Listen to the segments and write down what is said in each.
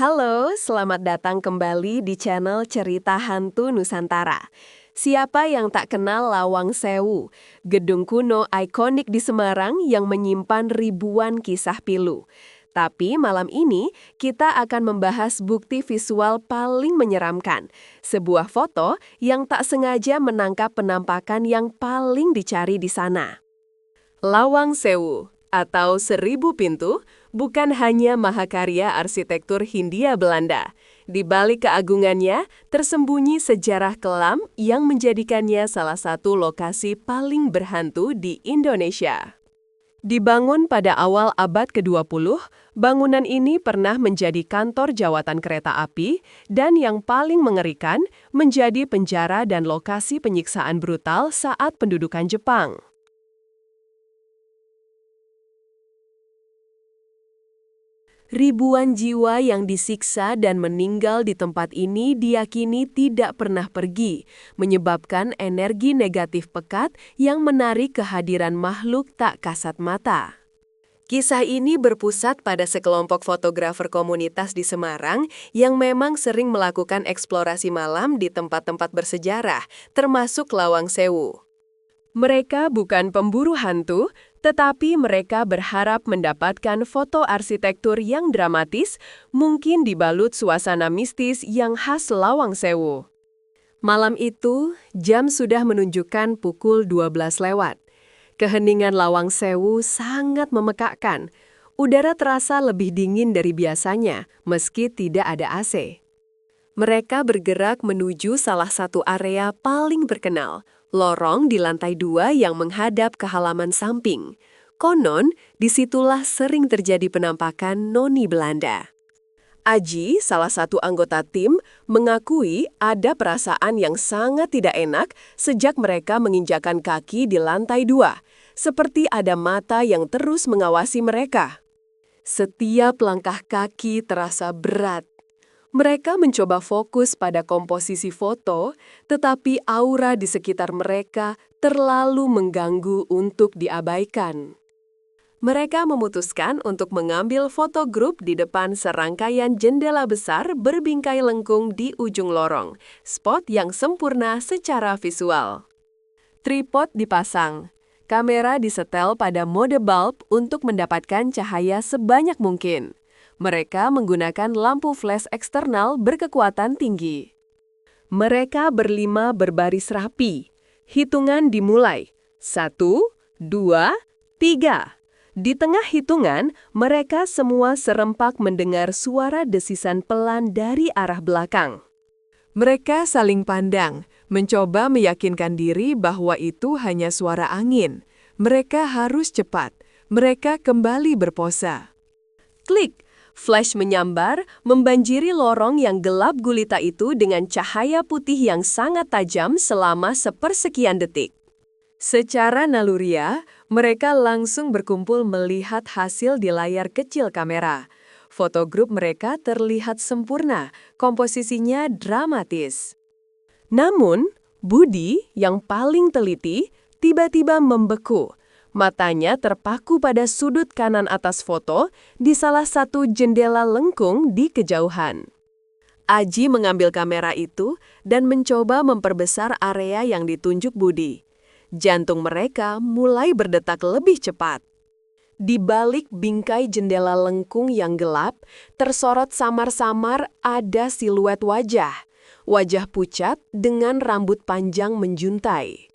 Halo, selamat datang kembali di channel Cerita Hantu Nusantara. Siapa yang tak kenal Lawang Sewu, gedung kuno ikonik di Semarang yang menyimpan ribuan kisah pilu. Tapi malam ini kita akan membahas bukti visual paling menyeramkan. Sebuah foto yang tak sengaja menangkap penampakan yang paling dicari di sana. Lawang Sewu atau Seribu Pintu bukan hanya mahakarya arsitektur Hindia Belanda. Di balik keagungannya, tersembunyi sejarah kelam yang menjadikannya salah satu lokasi paling berhantu di Indonesia. Dibangun pada awal abad ke-20, bangunan ini pernah menjadi kantor jawatan kereta api dan yang paling mengerikan menjadi penjara dan lokasi penyiksaan brutal saat pendudukan Jepang. Ribuan jiwa yang disiksa dan meninggal di tempat ini diyakini tidak pernah pergi, menyebabkan energi negatif pekat yang menarik kehadiran makhluk tak kasat mata. Kisah ini berpusat pada sekelompok fotografer komunitas di Semarang yang memang sering melakukan eksplorasi malam di tempat-tempat bersejarah, termasuk Lawang Sewu. Mereka bukan pemburu hantu, tetapi mereka berharap mendapatkan foto arsitektur yang dramatis, mungkin dibalut suasana mistis yang khas Lawang Sewu. Malam itu, jam sudah menunjukkan pukul 12 lewat. Keheningan Lawang Sewu sangat memekakkan. Udara terasa lebih dingin dari biasanya, meski tidak ada AC. Mereka bergerak menuju salah satu area paling terkenal, lorong di lantai 2 yang menghadap ke halaman samping. Konon, disitulah sering terjadi penampakan noni Belanda. Aji, salah satu anggota tim, mengakui ada perasaan yang sangat tidak enak sejak mereka menginjakan kaki di lantai 2, seperti ada mata yang terus mengawasi mereka. Setiap langkah kaki terasa berat. Mereka mencoba fokus pada komposisi foto, tetapi aura di sekitar mereka terlalu mengganggu untuk diabaikan. Mereka memutuskan untuk mengambil foto grup di depan serangkaian jendela besar berbingkai lengkung di ujung lorong, spot yang sempurna secara visual. Tripod dipasang, kamera disetel pada mode bulb untuk mendapatkan cahaya sebanyak mungkin. Mereka menggunakan lampu flash eksternal berkekuatan tinggi. Mereka berlima berbaris rapi. Hitungan dimulai. 1, 2, 3. Di tengah hitungan, mereka semua serempak mendengar suara desisan pelan dari arah belakang. Mereka saling pandang, mencoba meyakinkan diri bahwa itu hanya suara angin. Mereka harus cepat. Mereka kembali berpose. Klik! Flash menyambar, membanjiri lorong yang gelap gulita itu dengan cahaya putih yang sangat tajam selama sepersekian detik. Secara naluriah, mereka langsung berkumpul melihat hasil di layar kecil kamera. Foto grup mereka terlihat sempurna, komposisinya dramatis. Namun, Budi yang paling teliti tiba-tiba membeku. Matanya terpaku pada sudut kanan atas foto di salah satu jendela lengkung di kejauhan. Aji mengambil kamera itu dan mencoba memperbesar area yang ditunjuk Budi. Jantung mereka mulai berdetak lebih cepat. Di balik bingkai jendela lengkung yang gelap, tersorot samar-samar ada siluet wajah. Wajah pucat dengan rambut panjang menjuntai.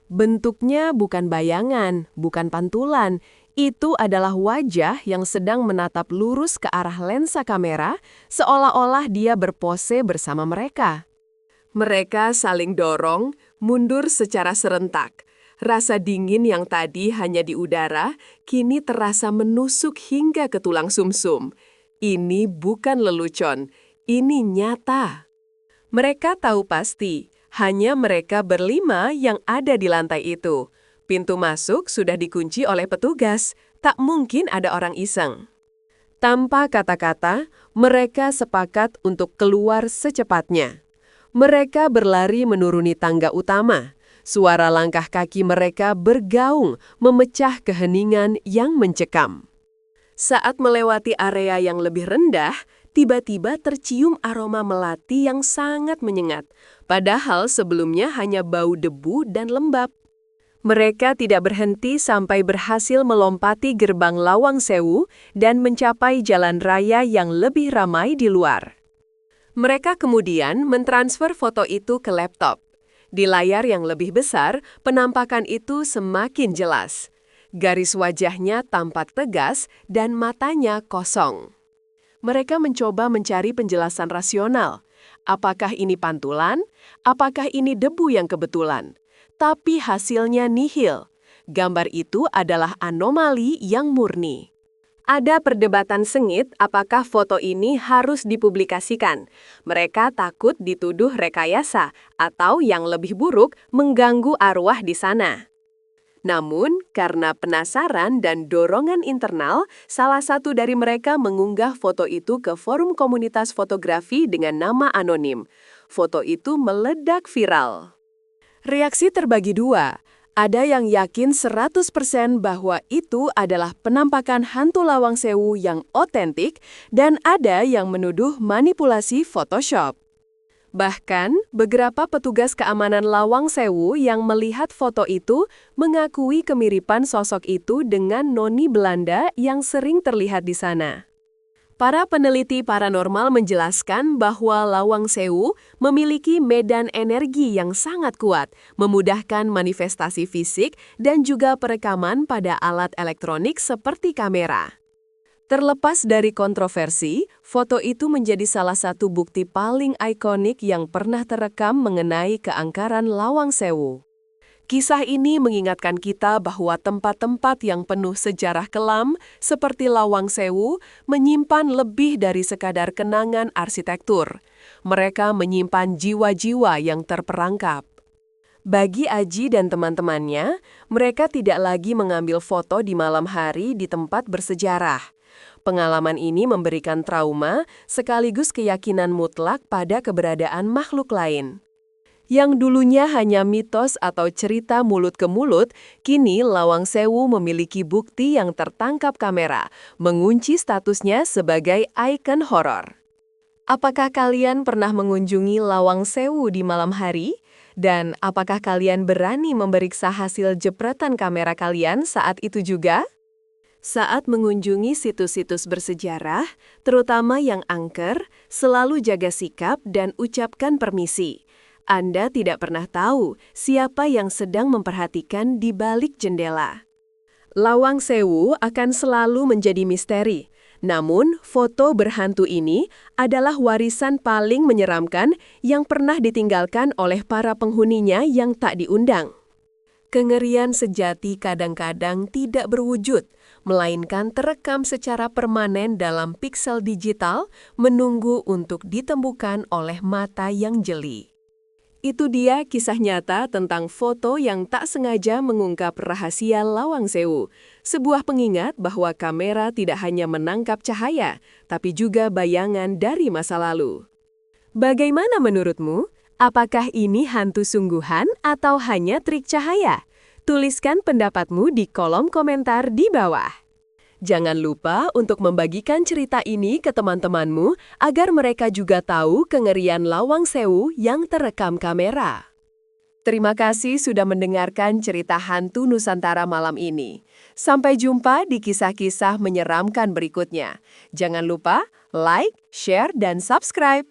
Bentuknya bukan bayangan, bukan pantulan. Itu adalah wajah yang sedang menatap lurus ke arah lensa kamera, seolah-olah dia berpose bersama mereka. Mereka saling dorong, mundur secara serentak. Rasa dingin yang tadi hanya di udara, kini terasa menusuk hingga ke tulang sumsum. Ini bukan lelucon, ini nyata. Mereka tahu pasti. Hanya mereka berlima yang ada di lantai itu. Pintu masuk sudah dikunci oleh petugas, tak mungkin ada orang iseng. Tanpa kata-kata, mereka sepakat untuk keluar secepatnya. Mereka berlari menuruni tangga utama. Suara langkah kaki mereka bergaung, memecah keheningan yang mencekam. Saat melewati area yang lebih rendah, tiba-tiba tercium aroma melati yang sangat menyengat, padahal sebelumnya hanya bau debu dan lembab. Mereka tidak berhenti sampai berhasil melompati gerbang Lawang Sewu dan mencapai jalan raya yang lebih ramai di luar. Mereka kemudian mentransfer foto itu ke laptop. Di layar yang lebih besar, penampakan itu semakin jelas. Garis wajahnya tampak tegas dan matanya kosong. Mereka mencoba mencari penjelasan rasional. Apakah ini pantulan? Apakah ini debu yang kebetulan? Tapi hasilnya nihil. Gambar itu adalah anomali yang murni. Ada perdebatan sengit apakah foto ini harus dipublikasikan. Mereka takut dituduh rekayasa atau yang lebih buruk mengganggu arwah di sana. Namun, karena penasaran dan dorongan internal, salah satu dari mereka mengunggah foto itu ke forum komunitas fotografi dengan nama anonim. Foto itu meledak viral. Reaksi terbagi dua. Ada yang yakin 100% bahwa itu adalah penampakan hantu Lawang Sewu yang otentik dan ada yang menuduh manipulasi Photoshop. Bahkan, beberapa petugas keamanan Lawang Sewu yang melihat foto itu mengakui kemiripan sosok itu dengan noni Belanda yang sering terlihat di sana. Para peneliti paranormal menjelaskan bahwa Lawang Sewu memiliki medan energi yang sangat kuat, memudahkan manifestasi fisik dan juga perekaman pada alat elektronik seperti kamera. Terlepas dari kontroversi, foto itu menjadi salah satu bukti paling ikonik yang pernah terekam mengenai keangkaran Lawang Sewu. Kisah ini mengingatkan kita bahwa tempat-tempat yang penuh sejarah kelam seperti Lawang Sewu menyimpan lebih dari sekadar kenangan arsitektur. Mereka menyimpan jiwa-jiwa yang terperangkap. Bagi Aji dan teman-temannya, mereka tidak lagi mengambil foto di malam hari di tempat bersejarah. Pengalaman ini memberikan trauma sekaligus keyakinan mutlak pada keberadaan makhluk lain. Yang dulunya hanya mitos atau cerita mulut ke mulut, kini Lawang Sewu memiliki bukti yang tertangkap kamera, mengunci statusnya sebagai ikon horor. Apakah kalian pernah mengunjungi Lawang Sewu di malam hari? Dan apakah kalian berani memeriksa hasil jepretan kamera kalian saat itu juga? Saat mengunjungi situs-situs bersejarah, terutama yang angker, selalu jaga sikap dan ucapkan permisi. Anda tidak pernah tahu siapa yang sedang memperhatikan di balik jendela. Lawang Sewu akan selalu menjadi misteri. Namun, foto berhantu ini adalah warisan paling menyeramkan yang pernah ditinggalkan oleh para penghuninya yang tak diundang. Kengerian sejati kadang-kadang tidak berwujud, melainkan terekam secara permanen dalam piksel digital, menunggu untuk ditemukan oleh mata yang jeli. Itu dia kisah nyata tentang foto yang tak sengaja mengungkap rahasia Lawang Sewu. Sebuah pengingat bahwa kamera tidak hanya menangkap cahaya, tapi juga bayangan dari masa lalu. Bagaimana menurutmu? Apakah ini hantu sungguhan atau hanya trik cahaya? Tuliskan pendapatmu di kolom komentar di bawah. Jangan lupa untuk membagikan cerita ini ke teman-temanmu agar mereka juga tahu kengerian Lawang Sewu yang terekam kamera. Terima kasih sudah mendengarkan cerita hantu Nusantara malam ini. Sampai jumpa di kisah-kisah menyeramkan berikutnya. Jangan lupa like, share, dan subscribe.